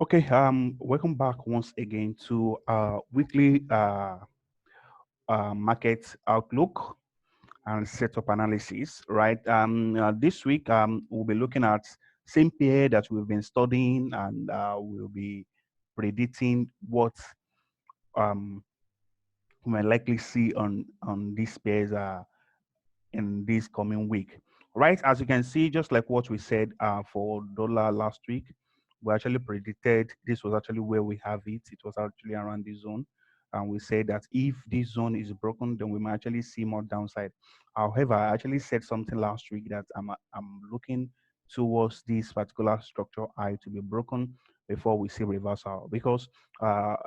Okay, welcome back once again to weekly market outlook and setup analysis, right? This week, we'll be looking at same pair that we've been studying, and we'll be predicting what um, we might likely see on these pairs in this coming week. Right, as you can see, just like what we said for dollar last week, we actually predicted this was actually where we have it. It was actually around this zone. And we said that if this zone is broken, then we might actually see more downside. However, I actually said something last week that I'm looking towards this particular structure I to be broken before we see reversal. Because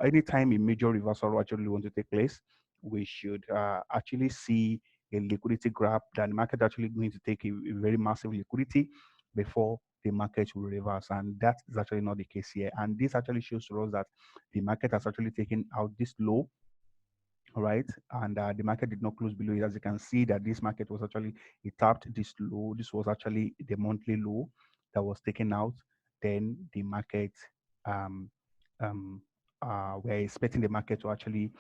anytime a major reversal actually want to take place, we should actually see a liquidity grab that the market actually going to take a very massive liquidity before the market will reverse. And that is actually not the case here. And this actually shows to us that the market has actually taken out this low, right? And the market did not close below it. As you can see, that this market was actually, it tapped this low. This was actually the monthly low that was taken out. Then the market, um, um, we're expecting the market to actually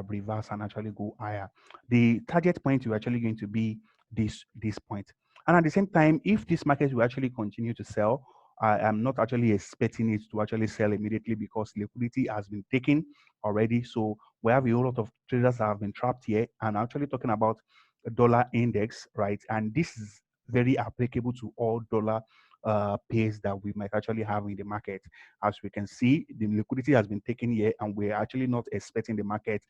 reverse and actually go higher. The target point is actually going to be this point. And at the same time, if this market will actually continue to sell, I am not actually expecting it to actually sell immediately because liquidity has been taken already. So we have a whole lot of traders that have been trapped here, and actually talking about a dollar index, right? And this is very applicable to all dollar pairs that we might actually have in the market. As we can see, the liquidity has been taken here, and we're actually not expecting the market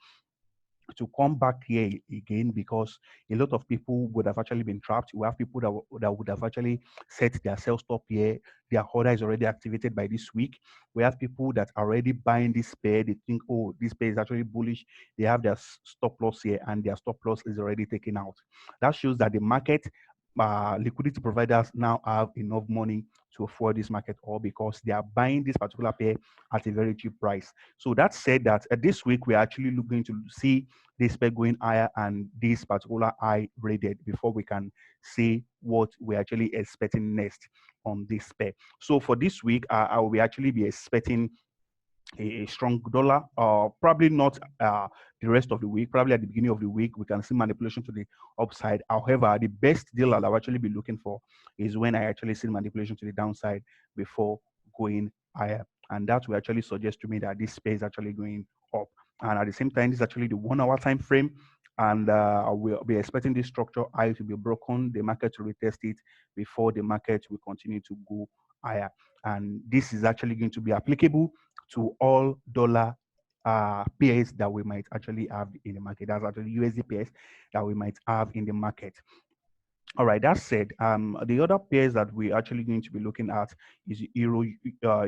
to come back here again because a lot of people would have actually been trapped. We have people that would have actually set their sell stop here. Their order is already activated by this week. We have people that are already buying this pair. They think, oh, this pair is actually bullish. They have their stop loss here and their stop loss is already taken out. That shows that the market liquidity providers now have enough money to afford this market, or because they are buying this particular pair at a very cheap price. So that said, that this week we're actually going to see this pair going higher and this particular high rated before we can see what we're actually expecting next on this pair. So for this week, I will be actually be expecting a strong dollar, probably not the rest of the week. Probably at the beginning of the week, we can see manipulation to the upside. However, the best deal I'll actually be looking for is when I actually see manipulation to the downside before going higher. And that will actually suggest to me that this pair is actually going up. And at the same time, this is actually the 1 hour time frame. And we'll be expecting this structure high to be broken, the market to retest it before the market will continue to go higher. And this is actually going to be applicable to all dollar pairs that we might actually have in the market. That's actually USD pairs that we might have in the market. All right, that said, the other pairs that we're actually going to be looking at is uh,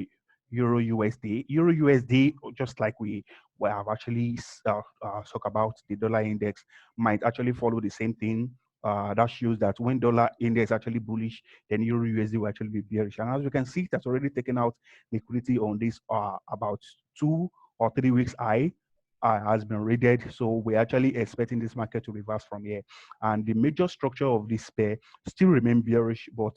Euro USD. Euro USD, just like we have actually talked about the dollar index, might actually follow the same thing. That shows that when dollar index actually bullish, then Euro USD will actually be bearish. And as you can see, that's already taken out liquidity on this about 2 or 3 weeks high. Has been raided, so we're actually expecting this market to reverse from here. And the major structure of this pair still remain bearish, but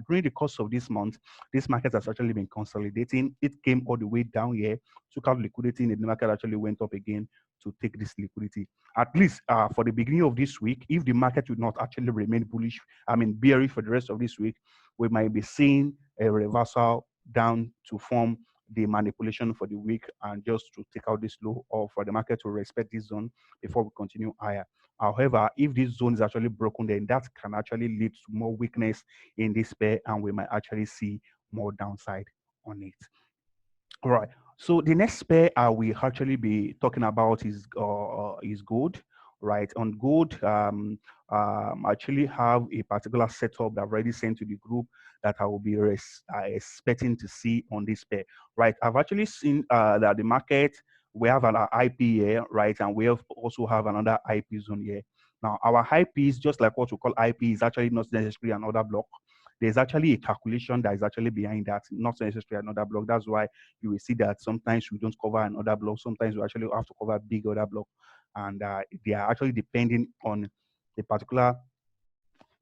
during the course of this month, this market has actually been consolidating. It came all the way down here, took out liquidity, and the market actually went up again to take this liquidity. At least for the beginning of this week, if the market would not actually remain bullish, I mean bearish for the rest of this week, we might be seeing a reversal down to form the manipulation for the week and just to take out this low, or for the market to respect this zone before we continue higher. However, if this zone is actually broken, then that can actually lead to more weakness in this pair, and we might actually see more downside on it. All right. So the next pair I will actually be talking about is gold. Right. On gold, I actually have a particular setup that I've already sent to the group that I will be expecting to see on this pair. Right. I've actually seen that the market, we have an IP here, right, and we also have another IP zone here. Now, our IP is just like what we call IP is actually not necessarily another block. There's actually a calculation that is actually behind that, not necessarily another block. That's why you will see that sometimes we don't cover another block. Sometimes we actually have to cover big other block, and they are actually depending on the particular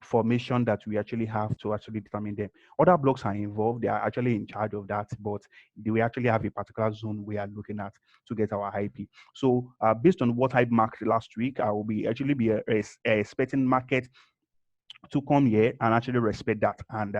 formation that we actually have to actually determine them. Other blocks are involved, they are actually in charge of that, but we actually have a particular zone we are looking at to get our IP. So based on what I marked last week, I will be actually be expecting market to come here and actually respect that. And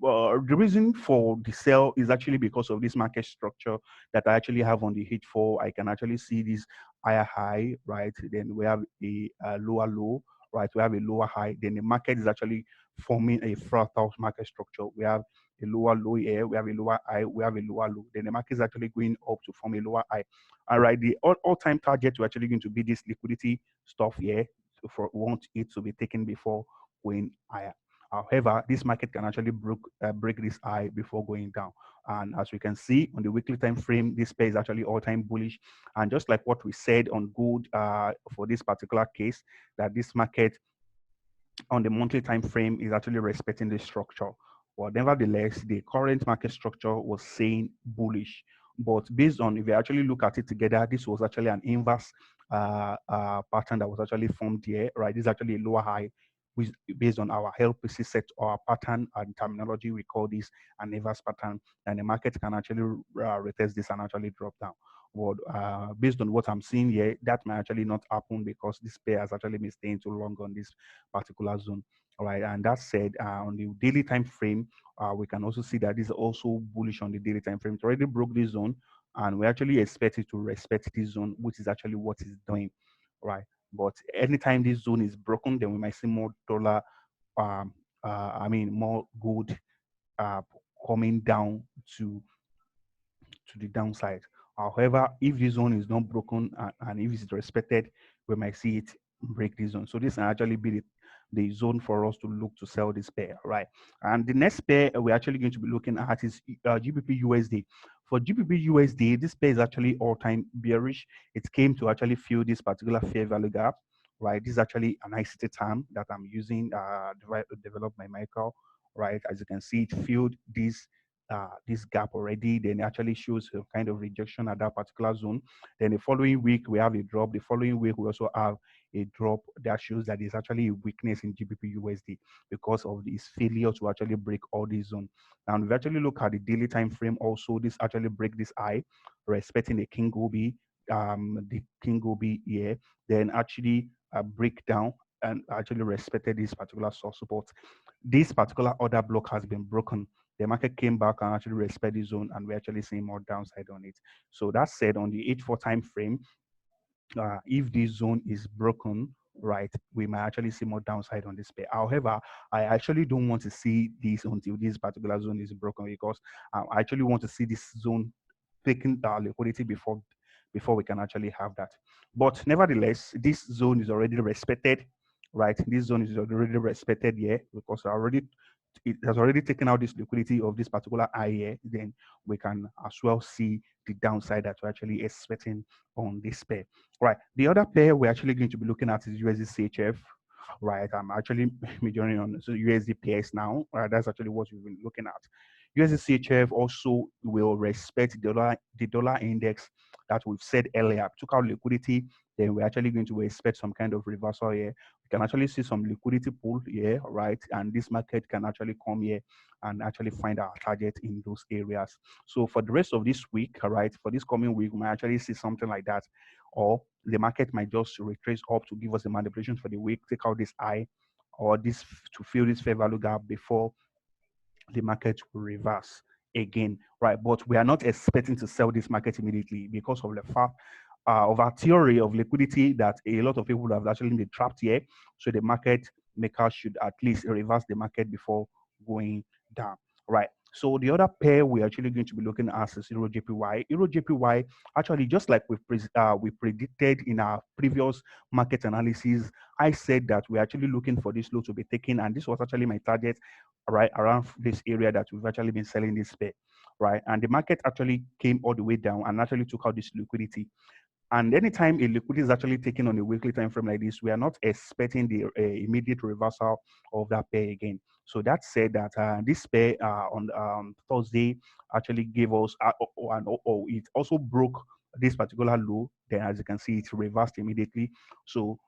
the reason for the sell is actually because of this market structure that I actually have on the H4. I can actually see this higher high, right? Then we have a lower low, right? We have a lower high. Then the market is actually forming a fractal market structure. We have a lower low here, we have a lower high, we have a lower low. Then the market is actually going up to form a lower high. All right, the all-time target we're actually going to be this liquidity stuff here. For want it to be taken before going higher. However, this market can actually break this high before going down. And as we can see on the weekly time frame, this pair is actually all-time bullish. And just like what we said on gold for this particular case, that this market on the monthly time frame is actually respecting the structure. But nevertheless, the current market structure was saying bullish. But based on, if you actually look at it together, this was actually an inverse pattern that was actually formed here, right? This is actually a lower high, which based on our LPC set or our pattern and terminology, we call this an inverse pattern, and the market can actually retest this and actually drop down. But based on what I'm seeing here, that might actually not happen because this pair has actually been staying too long on this particular zone. All right, and that said, on the daily time frame, we can also see that this is also bullish on the daily time frame. It already broke this zone, and we actually expect it to respect this zone, which is actually what it's doing, right? But anytime this zone is broken, then we might see more dollar, more gold uh, coming down to the downside. However, if the zone is not broken and if it's respected, we might see it break this zone. So this can actually be the zone for us to look to sell this pair, right? And the next pair we're actually going to be looking at is GBP USD. For GBP USD, this pair is actually all-time bearish. It came to actually fill this particular fair value gap, right? This is actually an ICT term that I'm using to develop my Michael, right? As you can see, it filled this gap already. Then it actually shows a kind of rejection at that particular zone. Then the following week we have a drop. The following week we also have a drop that shows that there's actually a weakness in GBP USD because of this failure to actually break all these zones. Now, if we actually look at the daily time frame, also this actually break this high, respecting the King Gobi here, then actually break down and actually respected this particular source support. This particular order block has been broken. The market came back and actually respect the zone, and we're actually seeing more downside on it. So that said, on the H4 time frame, if this zone is broken, right, we might actually see more downside on this pair. However, I actually don't want to see this until this particular zone is broken because I actually want to see this zone taking liquidity before we can actually have that. But nevertheless, this zone is already respected, right? This zone is already respected here because it has already taken out this liquidity of this particular high here. Then we can as well see the downside that we're actually expecting on this pair. Right. The other pair we're actually going to be looking at is USDCHF. Right. I'm actually majoring on USD pairs now. That's actually what we've been looking at. USDCHF also will respect the dollar index that we've said earlier. Took out liquidity, then we're actually going to expect some kind of reversal here. We can actually see some liquidity pool here, right? And this market can actually come here and actually find our target in those areas. So for the rest of this week, right, for this coming week, we might actually see something like that, or the market might just retrace up to give us the manipulation for the week, take out this high or this to fill this fair value gap before the market will reverse again, right? But we are not expecting to sell this market immediately because of the fact of our theory of liquidity that a lot of people have actually been trapped here. So the market maker should at least reverse the market before going down, right? So the other pair we're actually going to be looking at is EURJPY. EURJPY, actually, just like we predicted in our previous market analysis, I said that we're actually looking for this low to be taken, and this was actually my target right around this area that we've actually been selling this pair, right? And the market actually came all the way down and actually took out this liquidity. And anytime a liquidity is actually taken on a weekly time frame like this, we are not expecting the immediate reversal of that pair again. So that said that this pair on Thursday actually gave us, it also broke this particular low, then as you can see, it's reversed immediately. So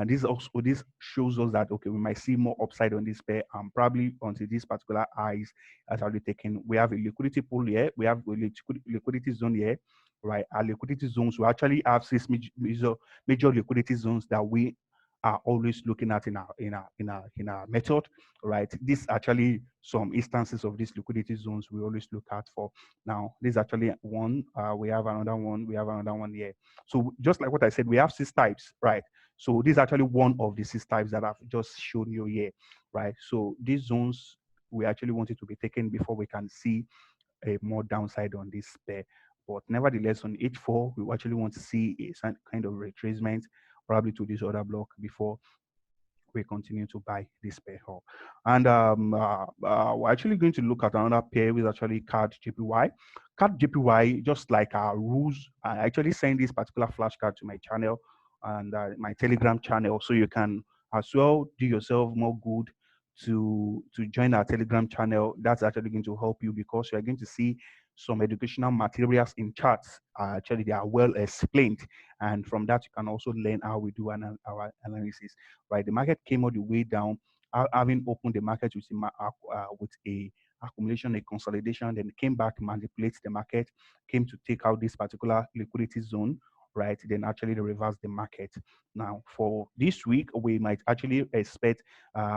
this shows us that okay, we might see more upside on this pair, and probably until this particular highs has already taken. We have a liquidity pool here, we have a liquidity zone here, right? Our liquidity zones, we actually have 6 major liquidity zones that we are always looking at in our method, right? This actually some instances of these liquidity zones we always look at for. Now this is actually one, we have another one, we have another one here. So just like what I said, we have 6 types, right? So this is actually one of the 6 types that I've just shown you here, right? So these zones, we actually want it to be taken before we can see a more downside on this pair. But nevertheless, on H4, we actually want to see a kind of retracement, probably to this other block before we continue to buy this pair up. And we're actually going to look at another pair with actually CAD JPY. CAD JPY, just like our rules, I actually send this particular flashcard to my channel and my Telegram channel, so you can as well do yourself more good to join our Telegram channel. That's actually going to help you because you are going to see some educational materials in charts. Actually, they are well explained, and from that you can also learn how we do our analysis. Right, the market came all the way down, having opened the market with a accumulation, a consolidation, then came back, manipulates the market, came to take out this particular liquidity zone, right? Then actually they reverse the market. Now for this week, we might actually expect,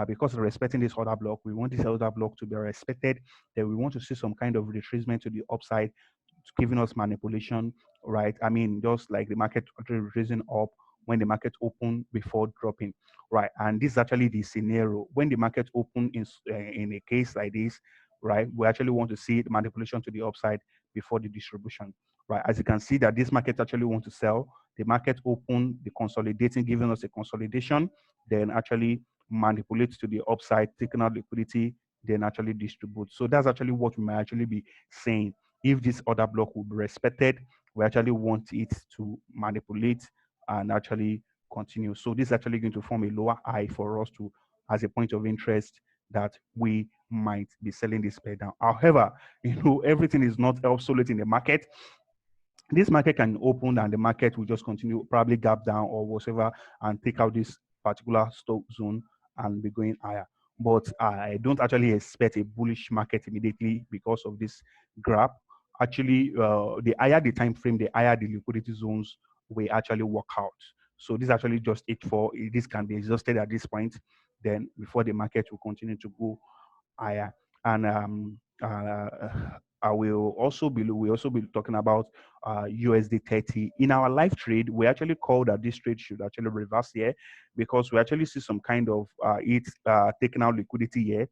because we're respecting this order block, we want this order block to be respected. Then we want to see some kind of retracement to the upside, giving us manipulation, right? I mean, just like the market raising up when the market open before dropping, right? And this is actually the scenario when the market open in a case like this, right? We actually want to see the manipulation to the upside before the distribution, right? As you can see that this market actually want to sell, the market open, the consolidating, giving us a consolidation, then actually manipulates to the upside, taking out liquidity, then actually distribute. So that's actually what we might actually be saying. If this order block will be respected, we actually want it to manipulate and actually continue. So this is actually going to form a lower high for us to, as a point of interest, that we might be selling this pair down. However, everything is not obsolete in the market. This market can open and the market will just continue, probably gap down or whatever, and take out this particular stock zone and be going higher. But I don't actually expect a bullish market immediately because of this graph. Actually, the higher the time frame, the higher the liquidity zones will actually work out. So this is actually just it for this can be exhausted at this point. Then before the market will continue to go higher. And I will also be talking about USD30 in our live trade. We actually call that this trade should actually reverse here because we actually see some kind of taking out liquidity here,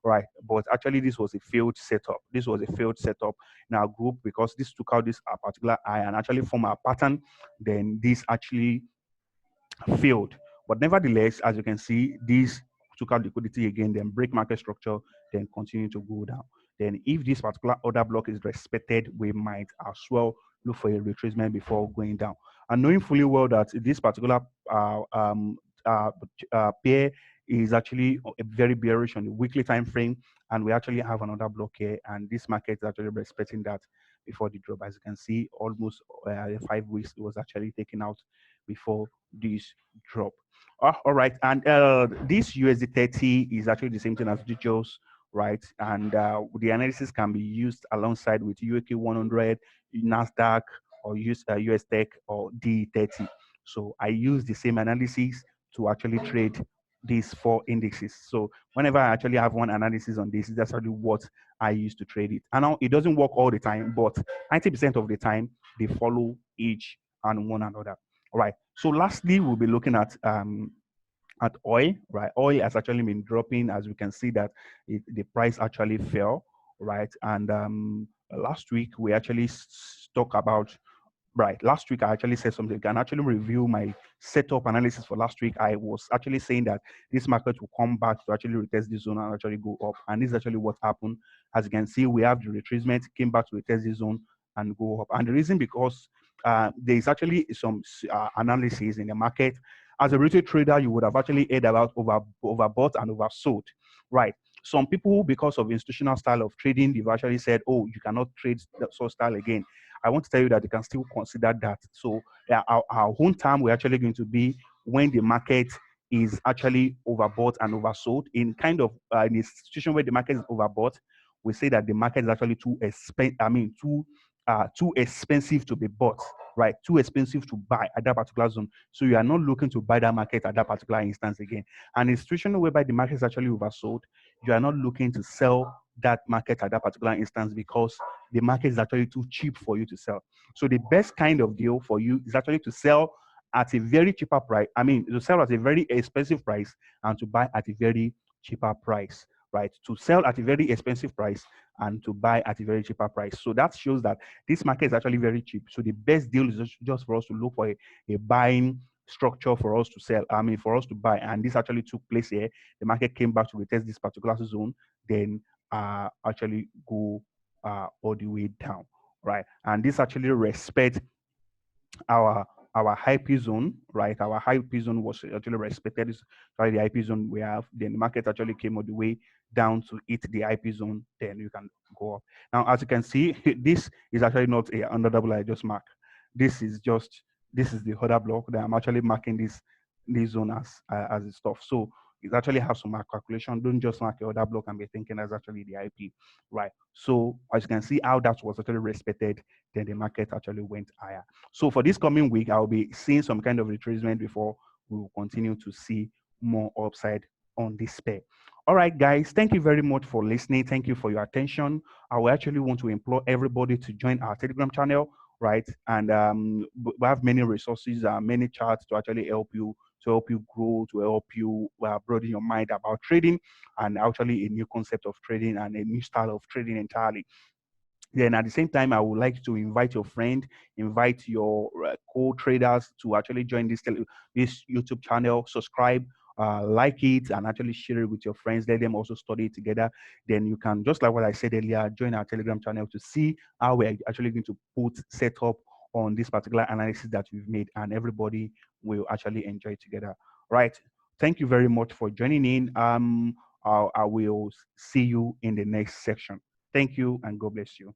right? But actually this was a failed setup. This was a failed setup in our group because this took out this particular high and actually form a pattern. Then this actually failed. But nevertheless, as you can see, these took out liquidity again, then break market structure, then continue to go down. Then if this particular order block is respected, we might as well look for a retracement before going down. And knowing fully well that this particular pair is actually a very bearish on the weekly time frame, and we actually have another block here, and this market is actually respecting that before the drop. As you can see, almost 5 weeks it was actually taken out before this drop. All right, and this USD30 is actually the same thing as details, right? And the analysis can be used alongside with UK 100, NASDAQ, or use US Tech or D30. So I use the same analysis to actually trade these 4 indexes. So whenever I actually have one analysis on this, that's actually what I use to trade it. And now it doesn't work all the time, but 90% of the time they follow each and one another. All right. So lastly, we'll be looking at oil, right? Oil has actually been dropping, as we can see that the price actually fell, right? And last week we actually talked about, right, last week I actually said something. I can actually review my setup analysis for last week. I was actually saying that this market will come back to actually retest this zone and actually go up. And this is actually what happened. As you can see, we have the retracement, came back to retest this zone and go up. And the reason because there is actually some analysis in the market. As a retail trader, you would have actually heard about overbought and oversold, right? some people, because of institutional style of trading, they've actually said, oh, you cannot trade that sort of style again. I want to tell you that you can still consider that. So our own term, we're actually going to be when the market is actually overbought and oversold. In kind of in a situation where the market is overbought, we say that the market is actually too expensive to be bought, right? Too expensive to buy at that particular zone. So you are not looking to buy that market at that particular instance again. And in a situation whereby the market is actually oversold, you are not looking to sell that market at that particular instance because the market is actually too cheap for you to sell. So the best kind of deal for you is actually to sell at a very cheaper price. I mean, to sell at a very expensive price and to buy at a very cheaper price, right? To sell at a very expensive price and to buy at a very cheaper price. So that shows that this market is actually very cheap. So the best deal is just for us to look for a buying structure for us to sell. I mean, for us to buy. And this actually took place here. The market came back to retest this particular zone, then actually go all the way down, right? And this actually respects our IP zone, right? Our IP zone was actually respected. This the IP zone we have. Then the market actually came all the way down to hit the IP zone. Then you can go up. Now, as you can see, this is actually not a under double I just mark. This is the other block that I'm actually marking this zone as the stuff. So it actually has some calculation. Don't just mark your other block and be thinking that's actually the IP, right? So as you can see how that was actually respected, then the market actually went higher. So for this coming week, I'll be seeing some kind of retracement before we will continue to see more upside on this pair. All right, guys, thank you very much for listening. Thank you for your attention. I will actually want to implore everybody to join our Telegram channel, right? And we have many resources, many charts to actually help you grow, to help you broaden your mind about trading and actually a new concept of trading and a new style of trading entirely. Then at the same time, I would like to invite your friend, invite your co-traders to actually join this YouTube channel, subscribe, like it, and actually share it with your friends. Let them also study it together. Then you can, just like what I said earlier, join our Telegram channel to see how we're actually going to set up on this particular analysis that we've made, and everybody will actually enjoy it together. Right. Thank you very much for joining in. I will see you in the next section. Thank you and God bless you.